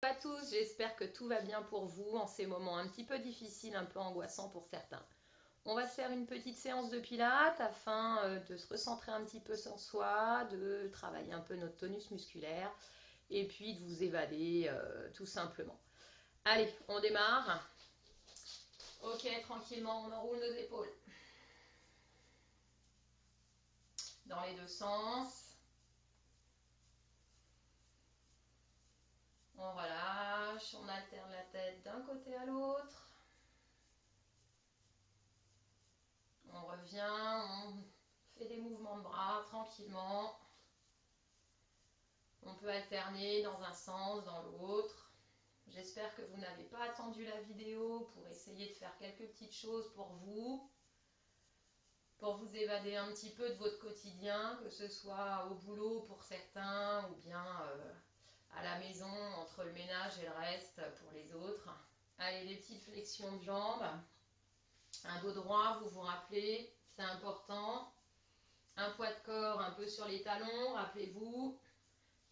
À tous, j'espère que tout va bien pour vous en ces moments un petit peu difficiles, un peu angoissants pour certains. On va se faire une petite séance de pilates afin de se recentrer un petit peu sur soi, de travailler un peu notre tonus musculaire et puis de vous évader tout simplement. Allez, on démarre. Ok, tranquillement, on enroule nos épaules dans les deux sens. On relâche, on alterne la tête d'un côté à l'autre. On revient, on fait des mouvements de bras tranquillement. On peut alterner dans un sens, dans l'autre. J'espère que vous n'avez pas attendu la vidéo pour essayer de faire quelques petites choses pour vous évader un petit peu de votre quotidien, que ce soit au boulot pour certains ou bien à la maison entre le ménage et le reste pour les autres. Allez, des petites flexions de jambes. Un dos droit, vous vous rappelez, c'est important. Un poids de corps un peu sur les talons, rappelez-vous.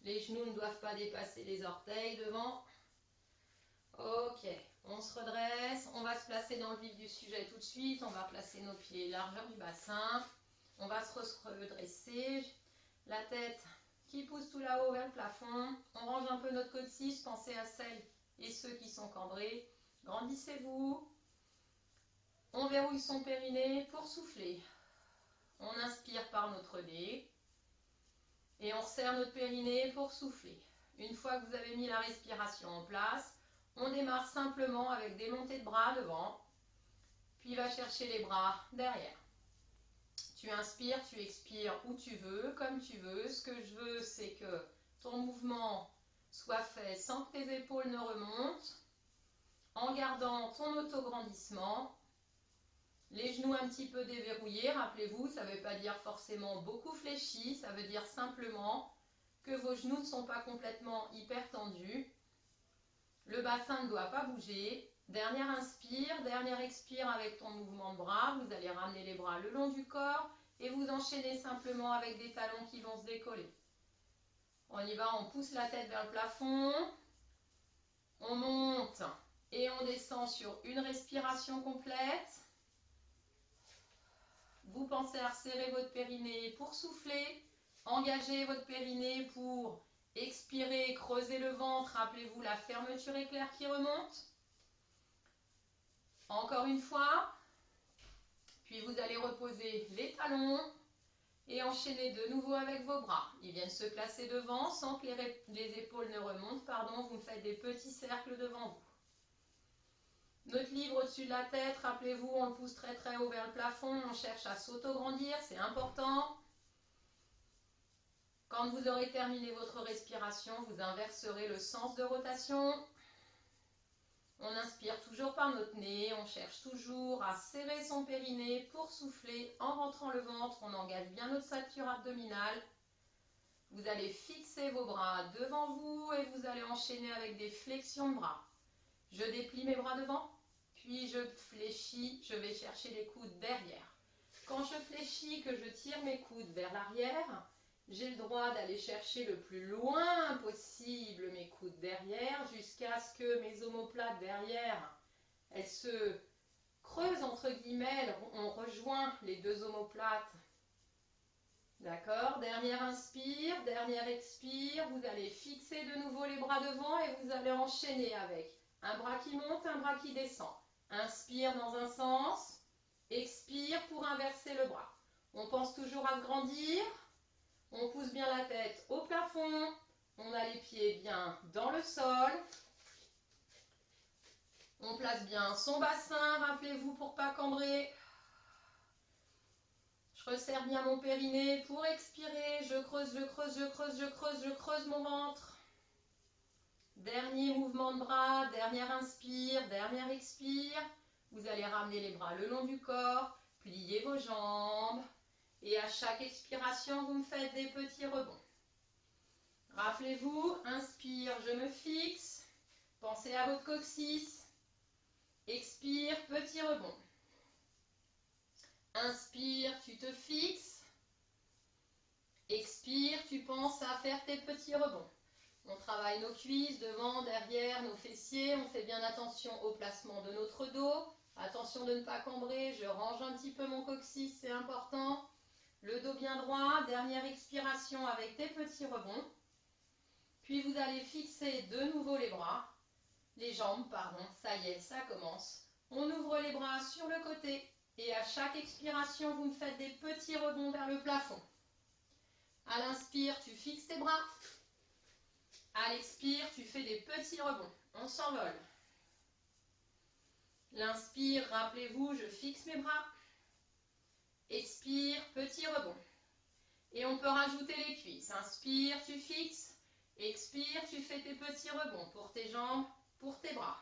Les genoux ne doivent pas dépasser les orteils devant. Ok, on se redresse. On va se placer dans le vif du sujet tout de suite. On va placer nos pieds largeur du bassin. On va se redresser. La tête qui pousse tout là-haut vers le plafond. On range un peu notre côte 6. Pensez à celles et ceux qui sont cambrés. Grandissez-vous. On verrouille son périnée pour souffler. On inspire par notre nez. Et on resserre notre périnée pour souffler. Une fois que vous avez mis la respiration en place, on démarre simplement avec des montées de bras devant, puis va chercher les bras derrière. Tu inspires, tu expires où tu veux, comme tu veux. Ce que je veux, c'est que ton mouvement soit fait sans que tes épaules ne remontent, en gardant ton autograndissement. Les genoux un petit peu déverrouillés, rappelez-vous, ça ne veut pas dire forcément beaucoup fléchis, ça veut dire simplement que vos genoux ne sont pas complètement hyper tendus. Le bassin ne doit pas bouger. Dernière inspire, dernière expire avec ton mouvement de bras. Vous allez ramener les bras le long du corps et vous enchaînez simplement avec des talons qui vont se décoller. On y va, on pousse la tête vers le plafond. On monte et on descend sur une respiration complète. Vous pensez à resserrer votre périnée pour souffler. Engagez votre périnée pour expirer, creuser le ventre. Rappelez-vous la fermeture éclair qui remonte. Encore une fois. Puis vous allez reposer les talons et enchaîner de nouveau avec vos bras. Ils viennent se placer devant sans que les épaules ne remontent. Pardon, vous faites des petits cercles devant vous. Notre livre au-dessus de la tête, rappelez-vous, on le pousse très très haut vers le plafond. On cherche à s'auto-grandir, c'est important. Quand vous aurez terminé votre respiration, vous inverserez le sens de rotation. On inspire toujours par notre nez, on cherche toujours à serrer son périnée pour souffler. En rentrant le ventre, on engage bien notre ceinture abdominale. Vous allez fixer vos bras devant vous et vous allez enchaîner avec des flexions de bras. Je déplie mes bras devant, puis je fléchis, je vais chercher les coudes derrière. Quand je fléchis, que je tire mes coudes vers l'arrière, j'ai le droit d'aller chercher le plus loin possible mes coudes derrière jusqu'à ce que mes omoplates derrière, elles se creusent entre guillemets, on rejoint les deux omoplates. D'accord, dernière inspire, dernière expire, vous allez fixer de nouveau les bras devant et vous allez enchaîner avec un bras qui monte, un bras qui descend. Inspire dans un sens, expire pour inverser le bras. On pense toujours à se grandir, on pousse bien la tête au plafond, on a les pieds bien dans le sol. On place bien son bassin, rappelez-vous pour ne pas cambrer. Je resserre bien mon périnée pour expirer. Je creuse, je creuse, je creuse, je creuse, je creuse mon ventre. Dernier mouvement de bras, dernière inspire, dernière expire. Vous allez ramener les bras le long du corps, plier vos jambes. Et à chaque expiration, vous me faites des petits rebonds. Rappelez-vous, inspire, je me fixe. Pensez à votre coccyx. Expire, petit rebond. Inspire, tu te fixes. Expire, tu penses à faire tes petits rebonds. On travaille nos cuisses, devant, derrière, nos fessiers. On fait bien attention au placement de notre dos. Attention de ne pas cambrer. Je range un petit peu mon coccyx, c'est important. Le dos bien droit. Dernière expiration avec des petits rebonds. Puis vous allez fixer de nouveau les bras. Les jambes, pardon. Ça y est, ça commence. On ouvre les bras sur le côté. Et à chaque expiration, vous me faites des petits rebonds vers le plafond. À l'inspire, tu fixes tes bras. À l'expire, tu fais des petits rebonds. On s'envole. L'inspire, rappelez-vous, je fixe mes bras. Expire, petit rebond. Et on peut rajouter les cuisses. Inspire, tu fixes. Expire, tu fais tes petits rebonds pour tes jambes, pour tes bras.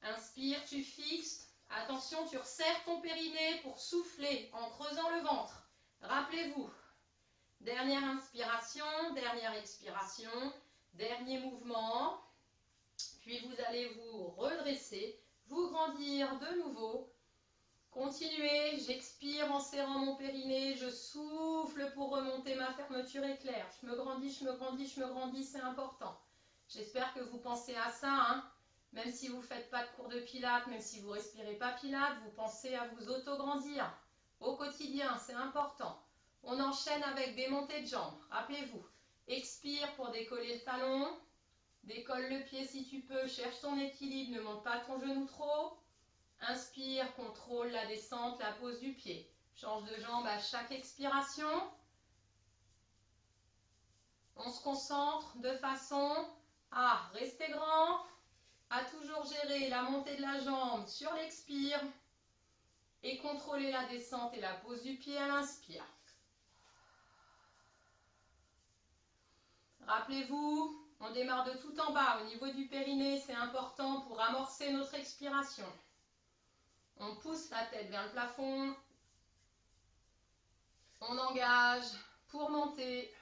Inspire, tu fixes. Attention, tu resserres ton périnée pour souffler en creusant le ventre. Rappelez-vous. Dernière inspiration, dernière expiration, dernier mouvement. Puis vous allez vous redresser, vous grandir de nouveau. Continuez, j'expire en serrant mon périnée, je souffle pour remonter ma fermeture éclair. Je me grandis, je me grandis, je me grandis, c'est important. J'espère que vous pensez à ça, hein. Même si vous ne faites pas de cours de pilates, même si vous ne respirez pas pilates, vous pensez à vous auto-grandir au quotidien, c'est important. On enchaîne avec des montées de jambes, rappelez-vous. Expire pour décoller le talon, décolle le pied si tu peux, cherche ton équilibre, ne monte pas ton genou trop. Inspire, contrôle la descente, la pose du pied. Change de jambe à chaque expiration. On se concentre de façon à rester grand, à toujours gérer la montée de la jambe sur l'expire et contrôler la descente et la pose du pied à l'inspire. Rappelez-vous, on démarre de tout en bas. Au niveau du périnée, c'est important pour amorcer notre expiration. On pousse la tête vers le plafond. On engage pour monter.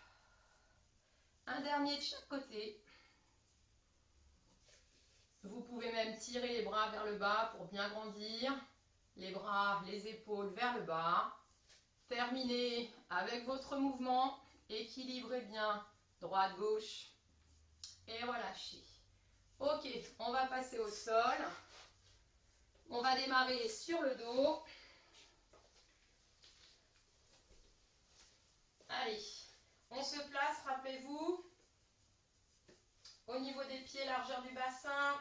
Un dernier de chaque côté. Vous pouvez même tirer les bras vers le bas pour bien grandir. Les bras, les épaules vers le bas. Terminez avec votre mouvement. Équilibrez bien droite-gauche. Et relâchez. Ok, on va passer au sol. On va démarrer sur le dos. Allez, on se place, rappelez-vous, au niveau des pieds, largeur du bassin.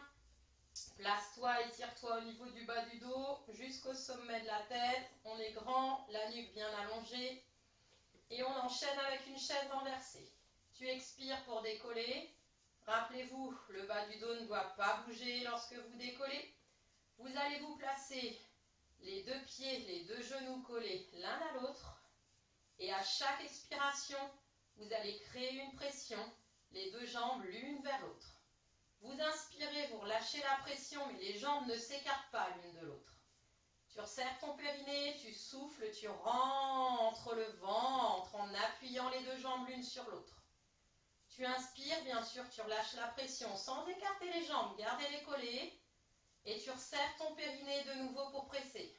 Place-toi, étire-toi au niveau du bas du dos, jusqu'au sommet de la tête. On est grand, la nuque bien allongée. Et on enchaîne avec une chaise renversée. Tu expires pour décoller. Rappelez-vous, le bas du dos ne doit pas bouger lorsque vous décollez. Vous allez vous placer les deux pieds, les deux genoux collés l'un à l'autre. Et à chaque expiration, vous allez créer une pression, les deux jambes l'une vers l'autre. Vous inspirez, vous relâchez la pression, mais les jambes ne s'écartent pas l'une de l'autre. Tu resserres ton périnée, tu souffles, tu rentres le ventre en appuyant les deux jambes l'une sur l'autre. Tu inspires, bien sûr, tu relâches la pression sans écarter les jambes, gardez-les collées. Et tu resserres ton périnée de nouveau pour presser.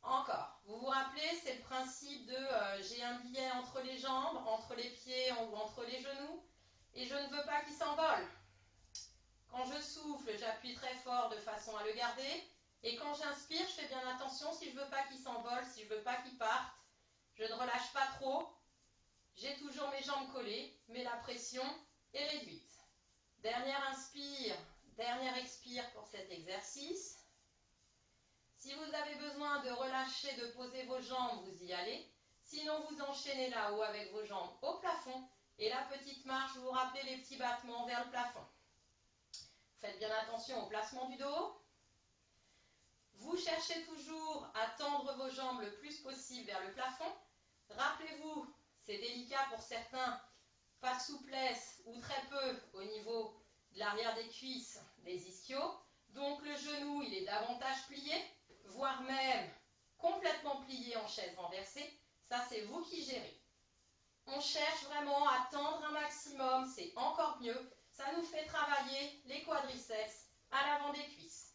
Encore. Vous vous rappelez, c'est le principe de j'ai un billet entre les jambes, entre les pieds ou entre les genoux, et je ne veux pas qu'il s'envole. Quand je souffle, j'appuie très fort de façon à le garder, et quand j'inspire, je fais bien attention si je ne veux pas qu'il s'envole, si je ne veux pas qu'il parte. Je ne relâche pas trop. J'ai toujours mes jambes collées, mais la pression est réduite. Dernière inspire, dernière expire pour cet exercice. Si vous avez besoin de relâcher, de poser vos jambes, vous y allez. Sinon, vous enchaînez là-haut avec vos jambes au plafond. Et la petite marche, vous vous rappelez les petits battements vers le plafond. Faites bien attention au placement du dos. Vous cherchez toujours à tendre vos jambes le plus possible vers le plafond. Rappelez-vous, c'est délicat pour certains, pas de souplesse ou très peu au niveau de l'arrière des cuisses, des ischios. Donc le genou, il est davantage plié, voire même complètement plié en chaise renversée. Ça, c'est vous qui gérez. On cherche vraiment à tendre un maximum, c'est encore mieux. Ça nous fait travailler les quadriceps à l'avant des cuisses.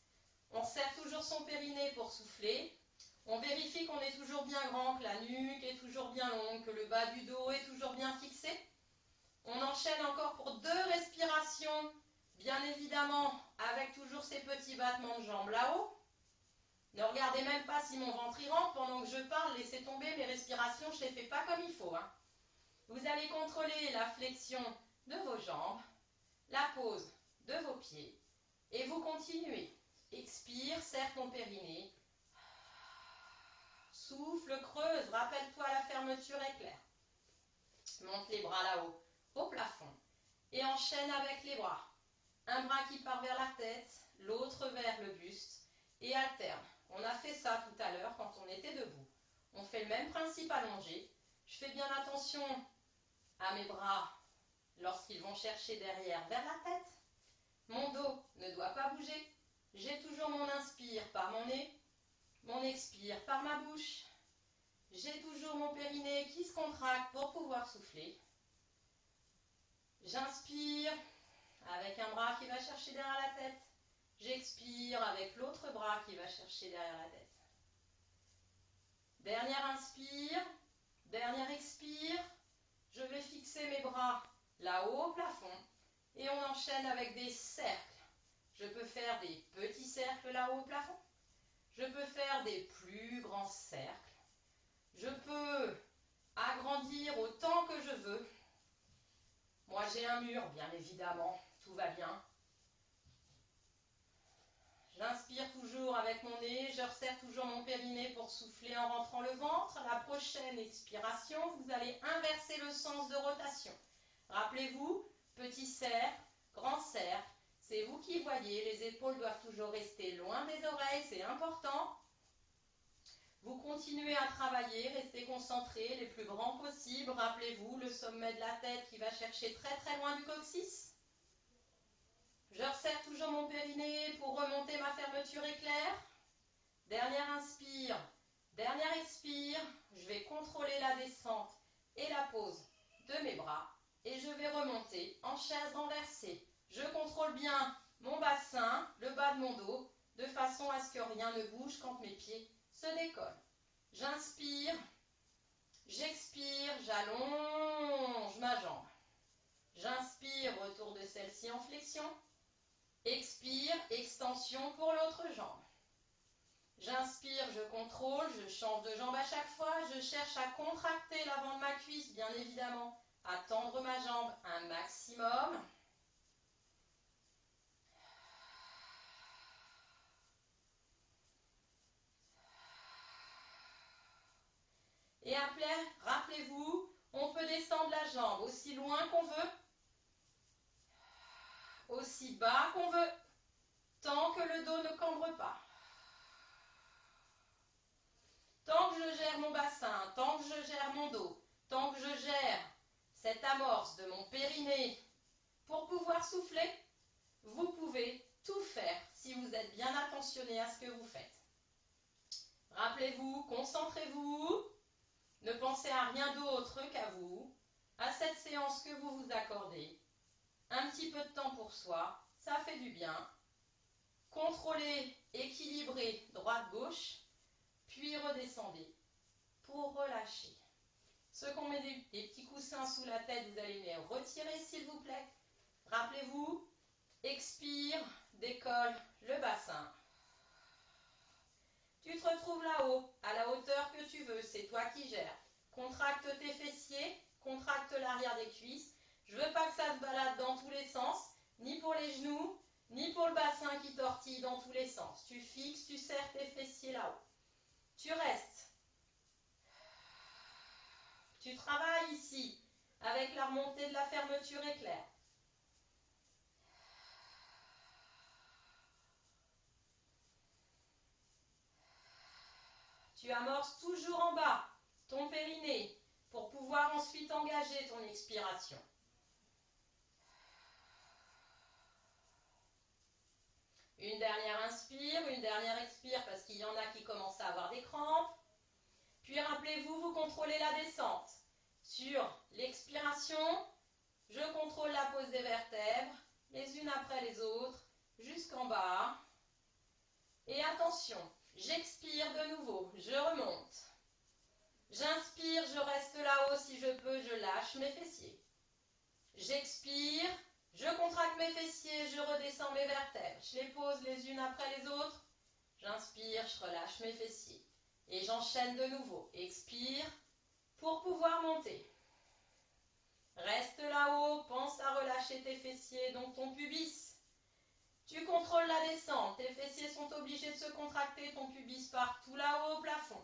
On serre toujours son périnée pour souffler. On vérifie qu'on est toujours bien grand, que la nuque est toujours bien longue, que le bas du dos est toujours bien fixé. On enchaîne enchaîne encore pour 2 respirations, bien évidemment, avec toujours ces petits battements de jambes là-haut. Ne regardez même pas si mon ventre y rentre pendant que je parle, laissez tomber mes respirations, je ne les fais pas comme il faut. Vous allez contrôler la flexion de vos jambes, la pose de vos pieds, et vous continuez. Expire, serre ton périnée. Souffle, creuse, rappelle-toi la fermeture éclair. Monte les bras là-haut, au plafond, et enchaîne avec les bras. Un bras qui part vers la tête, l'autre vers le buste, et alterne. On a fait ça tout à l'heure quand on était debout. On fait le même principe allongé. Je fais bien attention à mes bras lorsqu'ils vont chercher derrière vers la tête. Mon dos ne doit pas bouger. J'ai toujours mon inspire par mon nez, mon expire par ma bouche. J'ai toujours mon périnée qui se contracte pour pouvoir souffler. J'inspire avec un bras qui va chercher derrière la tête. J'expire avec l'autre bras qui va chercher derrière la tête. Dernière inspire, dernière expire. Je vais fixer mes bras là-haut au plafond et on enchaîne avec des cercles. Je peux faire des petits cercles là-haut au plafond. Je peux faire des plus grands cercles. Je peux agrandir autant que je veux. Moi, j'ai un mur, bien évidemment, tout va bien. J'inspire toujours avec mon nez, je resserre toujours mon périnée pour souffler en rentrant le ventre. La prochaine expiration, vous allez inverser le sens de rotation. Rappelez-vous, petit cercle, grand cercle, c'est vous qui voyez, les épaules doivent toujours rester loin des oreilles, c'est important. Vous continuez à travailler, restez concentrés, les plus grands possibles. Rappelez-vous, le sommet de la tête qui va chercher très très loin du coccyx. Je resserre toujours mon périnée pour remonter ma fermeture éclair. Dernière inspire, dernière expire. Je vais contrôler la descente et la pose de mes bras. Et je vais remonter en chaise renversée. Je contrôle bien mon bassin, le bas de mon dos, de façon à ce que rien ne bouge quand mes pieds se décollent. J'inspire, j'expire, j'allonge ma jambe. J'inspire, retour de celle-ci en flexion. Expire, extension pour l'autre jambe. J'inspire, je contrôle, je change de jambe à chaque fois. Je cherche à contracter l'avant de ma cuisse, bien évidemment, à tendre ma jambe un maximum. Et après, rappelez-vous, on peut descendre la jambe aussi loin qu'on veut, aussi bas qu'on veut, tant que le dos ne cambre pas. Tant que je gère mon bassin, tant que je gère mon dos, tant que je gère cette amorce de mon périnée pour pouvoir souffler, vous pouvez tout faire si vous êtes bien attentionné à ce que vous faites. Rappelez-vous, concentrez-vous, ne pensez à rien d'autre qu'à vous, à cette séance que vous vous accordez. Un petit peu de temps pour soi, ça fait du bien. Contrôlez, équilibrez droite-gauche, puis redescendez pour relâcher. Ceux qui ont mis des petits coussins sous la tête, vous allez les retirer s'il vous plaît. Rappelez-vous, expire, décolle le bassin. Tu te retrouves là-haut, à la hauteur que tu veux, c'est toi qui gères. Contracte tes fessiers, contracte l'arrière des cuisses. Je ne veux pas que ça se balade dans tous les sens, ni pour les genoux, ni pour le bassin qui tortille dans tous les sens. Tu fixes, tu serres tes fessiers là-haut. Tu restes. Tu travailles ici avec la remontée de la fermeture éclair. Tu amorces toujours en bas ton périnée pour pouvoir ensuite engager ton expiration. Une dernière inspire, une dernière expire parce qu'il y en a qui commencent à avoir des crampes. Puis rappelez-vous, vous contrôlez la descente. Sur l'expiration, je contrôle la pose des vertèbres, les unes après les autres, jusqu'en bas. Et attention, j'expire de nouveau, je remonte. J'inspire, je reste là-haut si je peux, je lâche mes fessiers. J'expire, je contracte mes fessiers, je redescends mes vertèbres. Je les pose les unes après les autres. J'inspire, je relâche mes fessiers. Et j'enchaîne de nouveau. Expire pour pouvoir monter. Reste là-haut, pense à relâcher tes fessiers, donc ton pubis. Tu contrôles la descente, tes fessiers sont obligés de se contracter, ton pubis part tout là-haut au plafond.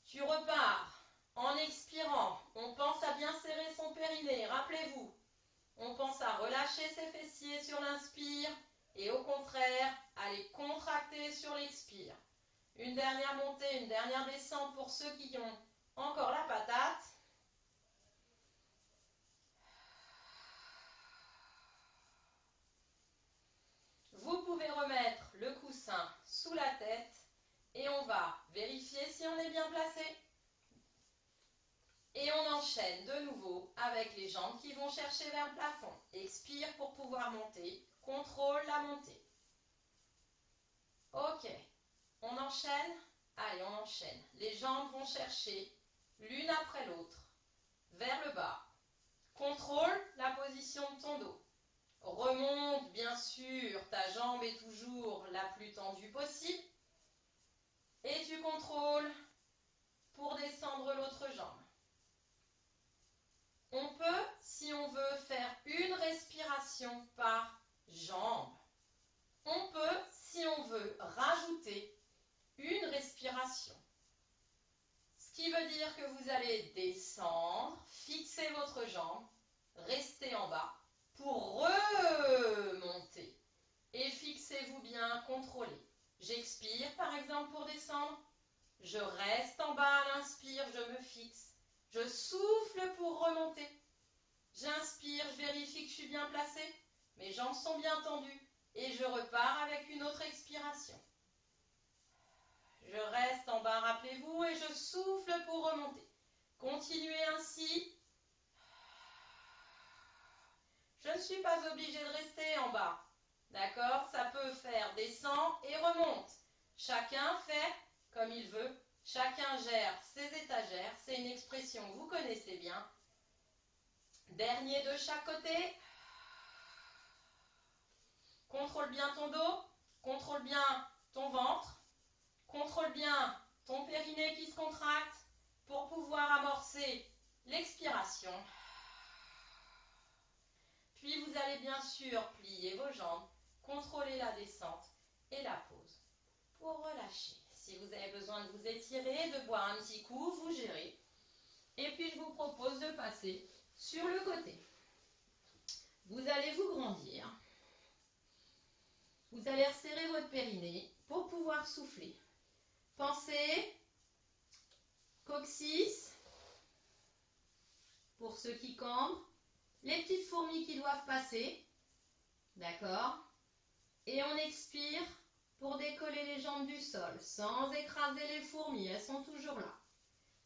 Tu repars en expirant, on pense à bien serrer son périnée, rappelez-vous. On pense à relâcher ses fessiers sur l'inspire et au contraire, à les contracter sur l'expire. Une dernière montée, une dernière descente pour ceux qui ont encore la patate. Vous pouvez remettre le coussin sous la tête et on va vérifier si on est bien placé. Et on enchaîne de nouveau avec les jambes qui vont chercher vers le plafond. Expire pour pouvoir monter. Contrôle la montée. Ok. On enchaîne. Allez, on enchaîne. Les jambes vont chercher l'une après l'autre vers le bas. Contrôle la position de ton dos. Remonte, bien sûr, ta jambe est toujours la plus tendue possible. Et tu contrôles pour descendre l'autre jambe. On peut, si on veut, faire une respiration par jambe. On peut, si on veut, rajouter une respiration. Ce qui veut dire que vous allez descendre, fixer votre jambe, rester en bas pour remonter. Et fixez-vous bien, contrôlez. J'expire par exemple pour descendre. Je reste en bas à l'inspire, je me fixe. Je souffle pour remonter. J'inspire, je vérifie que je suis bien placée. Mes jambes sont bien tendues. Et je repars avec une autre expiration. Je reste en bas, rappelez-vous, et je souffle pour remonter. Continuez ainsi. Je ne suis pas obligée de rester en bas. D'accord? Ça peut faire descend et remonte. Chacun fait comme il veut. Chacun gère ses étagères. C'est une expression que vous connaissez bien. Dernier de chaque côté. Contrôle bien ton dos. Contrôle bien ton ventre. Contrôle bien ton périnée qui se contracte pour pouvoir amorcer l'expiration. Puis vous allez bien sûr plier vos jambes, contrôler la descente et la pause pour relâcher. Si vous avez besoin de vous étirer, de boire un petit coup, vous gérez. Et puis je vous propose de passer sur le côté. Vous allez vous grandir. Vous allez resserrer votre périnée pour pouvoir souffler. Pensez coccyx, pour ceux qui cambrent, les petites fourmis qui doivent passer, d'accord? Et on expire pour décoller les jambes du sol, sans écraser les fourmis, elles sont toujours là.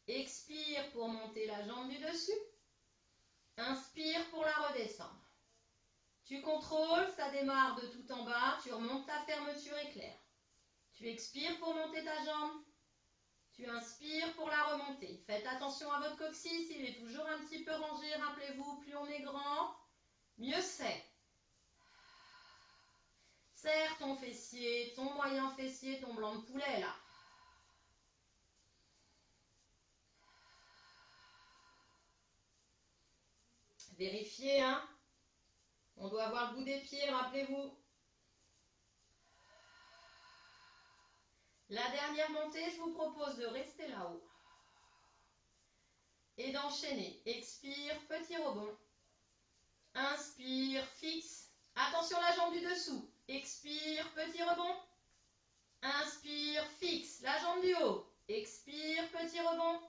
Expire pour monter la jambe du dessus. Inspire pour la redescendre. Tu contrôles, ça démarre de tout en bas, tu remontes ta fermeture éclair. Tu expires pour monter ta jambe. Tu inspires pour la remonter. Faites attention à votre coccyx, il est toujours un petit peu rangé. Rappelez-vous, plus on est grand, mieux c'est. Serre ton fessier, ton moyen fessier, ton blanc de poulet là. Vérifiez, hein. On doit avoir le bout des pieds, rappelez-vous. La dernière montée, je vous propose de rester là-haut. Et d'enchaîner. Expire, petit rebond. Inspire, fixe. Attention la jambe du dessous. Expire, petit rebond. Inspire, fixe. La jambe du haut. Expire, petit rebond.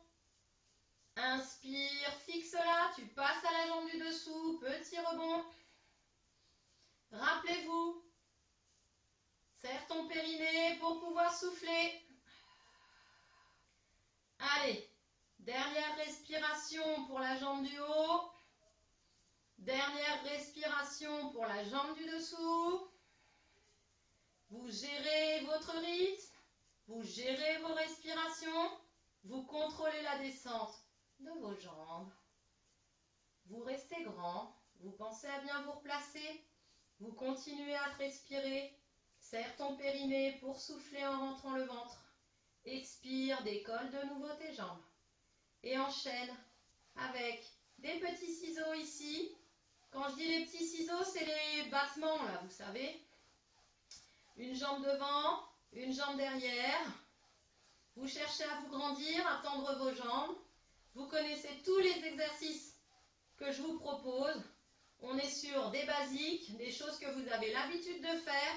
Inspire, fixe-la. Tu passes à la jambe du dessous. Petit rebond. Rappelez-vous. Serre ton périnée pour pouvoir souffler. Allez. Dernière respiration pour la jambe du haut. Dernière respiration pour la jambe du dessous. Vous gérez votre rythme. Vous gérez vos respirations. Vous contrôlez la descente de vos jambes. Vous restez assez grand. Vous pensez à bien vous replacer. Vous continuez à te respirer. Serre ton périnée pour souffler en rentrant le ventre. Expire, décolle de nouveau tes jambes. Et enchaîne avec des petits ciseaux ici. Quand je dis les petits ciseaux, c'est les battements là, vous savez. Une jambe devant, une jambe derrière. Vous cherchez à vous grandir, à tendre vos jambes. Vous connaissez tous les exercices que je vous propose. On est sur des basiques, des choses que vous avez l'habitude de faire.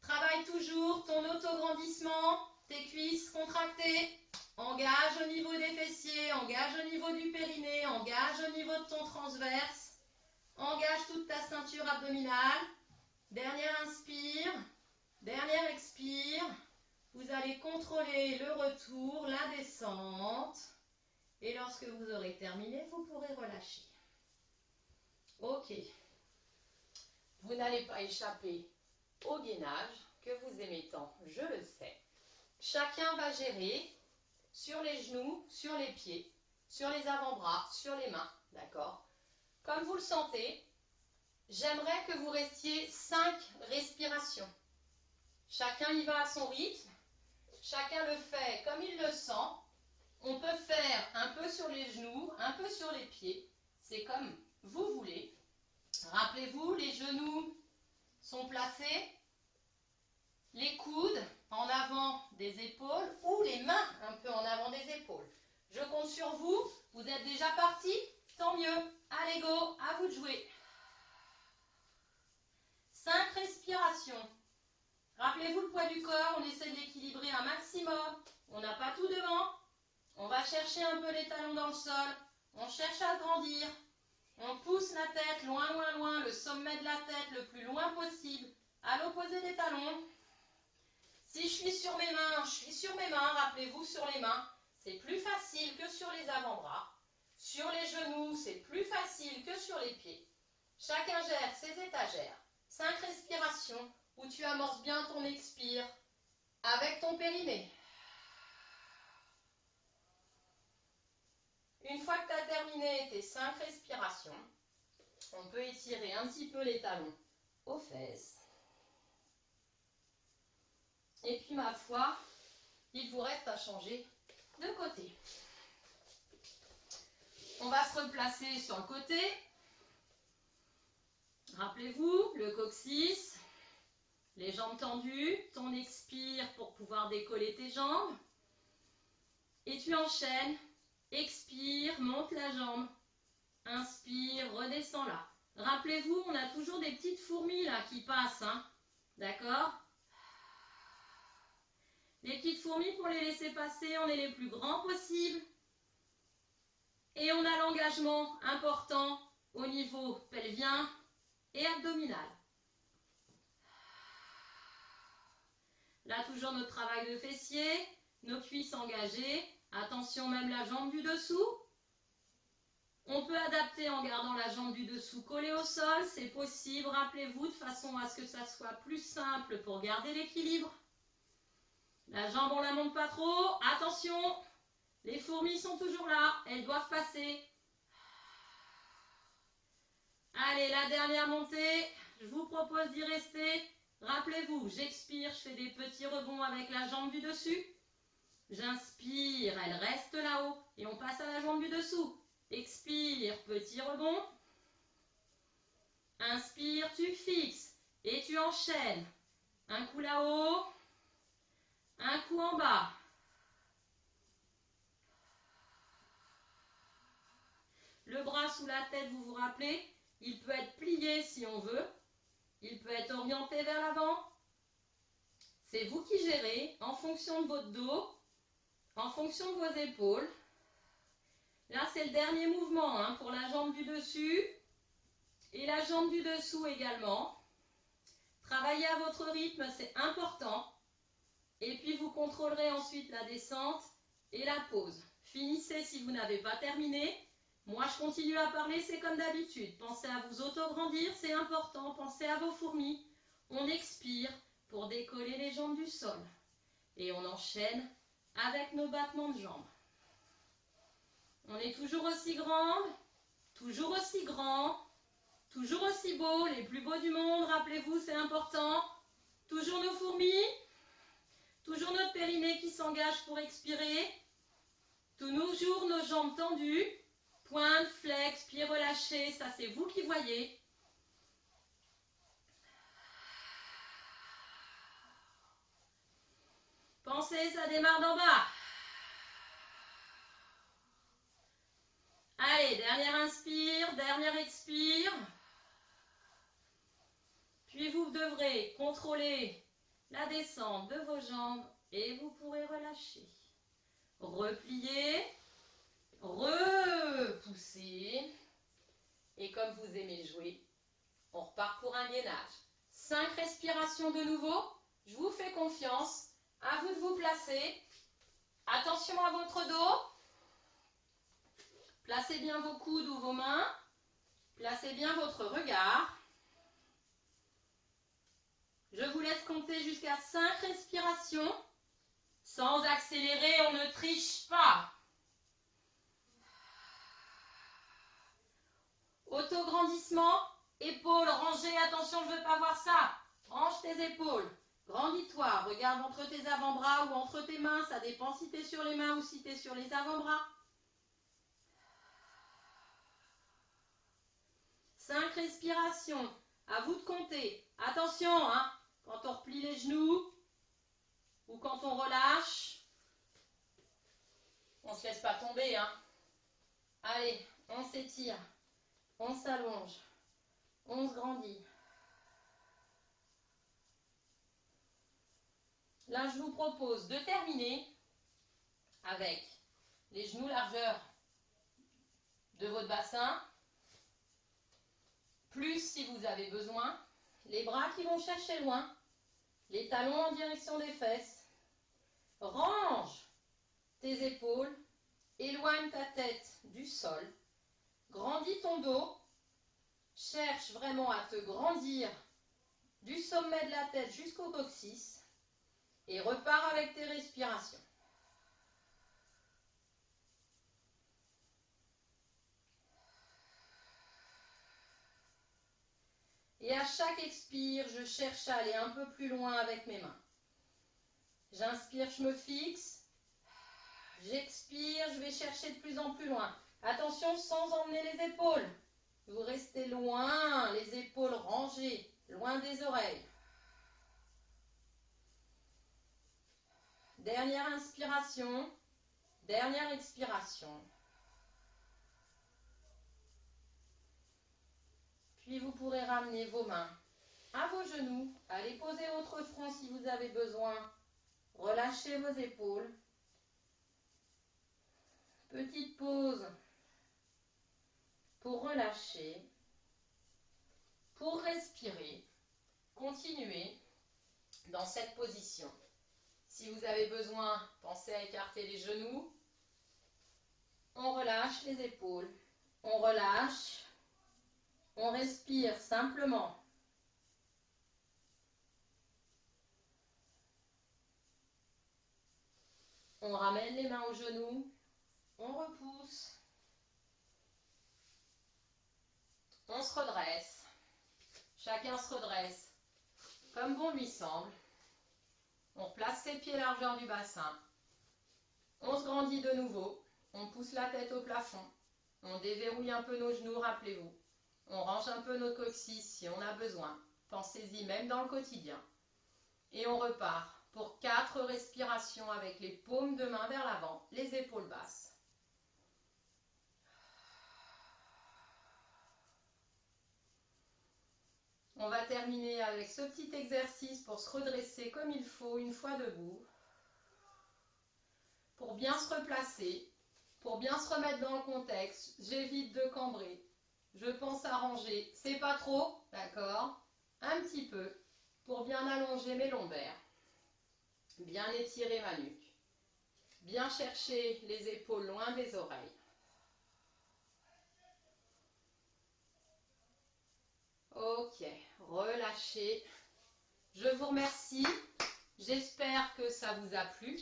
Travaille toujours ton auto-grandissement, tes cuisses contractées. Engage au niveau des fessiers, engage au niveau du périnée, engage au niveau de ton transverse. Engage toute ta ceinture abdominale. Dernière inspire, dernière expire. Vous allez contrôler le retour, la descente. Et lorsque vous aurez terminé, vous pourrez relâcher. Ok. Vous n'allez pas échapper au gainage que vous aimez tant, je le sais. Chacun va gérer sur les genoux, sur les pieds, sur les avant-bras, sur les mains, d'accord? Comme vous le sentez, j'aimerais que vous restiez 5 respirations. Chacun y va à son rythme, chacun le fait comme il le sent. On peut faire un peu sur les genoux, un peu sur les pieds, c'est comme vous voulez. Rappelez-vous, les genoux sont placés, les coudes en avant des épaules ou les mains un peu en avant des épaules. Je compte sur vous, vous êtes déjà parti, tant mieux. Allez go, à vous de jouer. 5 respirations. Rappelez-vous le poids du corps, on essaie de l'équilibrer un maximum. On n'a pas tout devant. On va chercher un peu les talons dans le sol. On cherche à grandir. On pousse la tête loin, loin, loin, le sommet de la tête le plus loin possible, à l'opposé des talons. Si je suis sur mes mains, je suis sur mes mains. Rappelez-vous, sur les mains, c'est plus facile que sur les avant-bras. Sur les genoux, c'est plus facile que sur les pieds. Chacun gère ses étagères. 5 respirations où tu amorces bien ton expire avec ton périnée. Une fois que tu as terminé tes 5 respirations, on peut étirer un petit peu les talons aux fesses. Et puis, ma foi, il vous reste à changer de côté. On va se replacer sur le côté. Rappelez-vous, le coccyx, les jambes tendues, ton expire pour pouvoir décoller tes jambes. Et tu enchaînes, expire, monte la jambe, inspire, redescends là. Rappelez-vous, on a toujours des petites fourmis là qui passent, hein, d'accord? Les petites fourmis, pour les laisser passer, on est les plus grands possibles. Et on a l'engagement important au niveau pelvien et abdominal. Là, toujours notre travail de fessier, nos cuisses engagées. Attention, même la jambe du dessous. On peut adapter en gardant la jambe du dessous collée au sol, c'est possible. Rappelez-vous, de façon à ce que ça soit plus simple pour garder l'équilibre. La jambe, on ne la monte pas trop. Attention, les fourmis sont toujours là, elles doivent passer. Allez, la dernière montée, je vous propose d'y rester. Rappelez-vous, j'expire, je fais des petits rebonds avec la jambe du dessus. J'inspire, elle reste là-haut et on passe à la jambe du dessous. Expire, petit rebond. Inspire, tu fixes et tu enchaînes. Un coup là-haut, un coup en bas. Le bras sous la tête, vous vous rappelez, il peut être plié si on veut. Il peut être orienté vers l'avant. C'est vous qui gérez en fonction de votre dos, en fonction de vos épaules. Là, c'est le dernier mouvement hein, pour la jambe du dessus et la jambe du dessous également. Travaillez à votre rythme, c'est important. Et puis, vous contrôlerez ensuite la descente et la pause. Finissez si vous n'avez pas terminé. Moi, je continue à parler, c'est comme d'habitude. Pensez à vous auto-grandir, c'est important. Pensez à vos fourmis. On expire pour décoller les jambes du sol. Et on enchaîne avec nos battements de jambes. On est toujours aussi grande. toujours aussi grands, toujours aussi beaux, les plus beaux du monde, rappelez-vous, c'est important. Toujours nos fourmis, toujours notre périnée qui s'engage pour expirer. Toujours nos jambes tendues, pointe, flex, pieds relâchés, ça c'est vous qui voyez. Pensez, ça démarre d'en bas. Allez, dernière inspire, dernière expire. Puis vous devrez contrôler la descente de vos jambes et vous pourrez relâcher. Replier, repousser. Et comme vous aimez jouer, on repart pour un gainage. 5 respirations de nouveau. Je vous fais confiance. À vous de vous placer. Attention à votre dos. Placez bien vos coudes ou vos mains. Placez bien votre regard. Je vous laisse compter jusqu'à 5 respirations. Sans accélérer, on ne triche pas. Autograndissement, épaules rangées. Attention, je ne veux pas voir ça. Range tes épaules. Grandis-toi. Regarde entre tes avant-bras ou entre tes mains. Ça dépend si tu es sur les mains ou si tu es sur les avant-bras. 5 respirations. À vous de compter. Attention, hein, quand on replie les genoux ou quand on relâche, on ne se laisse pas tomber. Hein. Allez, on s'étire. On s'allonge. On se grandit. Là, je vous propose de terminer avec les genoux largeur de votre bassin, plus si vous avez besoin, les bras qui vont chercher loin, les talons en direction des fesses. Range tes épaules, éloigne ta tête du sol, grandis ton dos, cherche vraiment à te grandir du sommet de la tête jusqu'au coccyx et repars avec tes respirations. Et à chaque expire, je cherche à aller un peu plus loin avec mes mains. J'inspire, je me fixe. J'expire, je vais chercher de plus en plus loin. Attention, sans emmener les épaules. Vous restez loin, les épaules rangées, loin des oreilles. Dernière inspiration, dernière expiration. Puis vous pourrez ramener vos mains à vos genoux. Allez poser votre front si vous avez besoin. Relâchez vos épaules. Petite pause pour relâcher, pour respirer. Continuez dans cette position. Si vous avez besoin, pensez à écarter les genoux. On relâche les épaules. On relâche. On respire simplement. On ramène les mains aux genoux. On repousse. On se redresse. Chacun se redresse comme bon lui semble. On place ses pieds largeur du bassin. On se grandit de nouveau. On pousse la tête au plafond. On déverrouille un peu nos genoux, rappelez-vous. On range un peu notre coccyx si on a besoin. Pensez-y même dans le quotidien. Et on repart pour 4 respirations avec les paumes de main vers l'avant, les épaules basses. On va terminer avec ce petit exercice pour se redresser comme il faut une fois debout. Pour bien se replacer, pour bien se remettre dans le contexte, j'évite de cambrer. Je pense à ranger, c'est pas trop, d'accord? Un petit peu, pour bien allonger mes lombaires. Bien étirer ma nuque. Bien chercher les épaules loin des oreilles. Ok, relâchez. Je vous remercie. J'espère que ça vous a plu.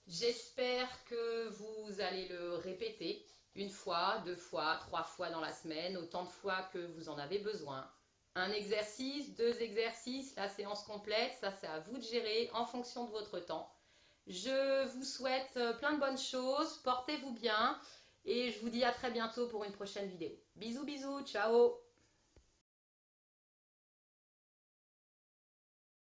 J'espère que vous allez le répéter. 1 fois, 2 fois, 3 fois dans la semaine, autant de fois que vous en avez besoin. Un exercice, 2 exercices, la séance complète, ça c'est à vous de gérer en fonction de votre temps. Je vous souhaite plein de bonnes choses, portez-vous bien et je vous dis à très bientôt pour une prochaine vidéo. Bisous bisous, ciao!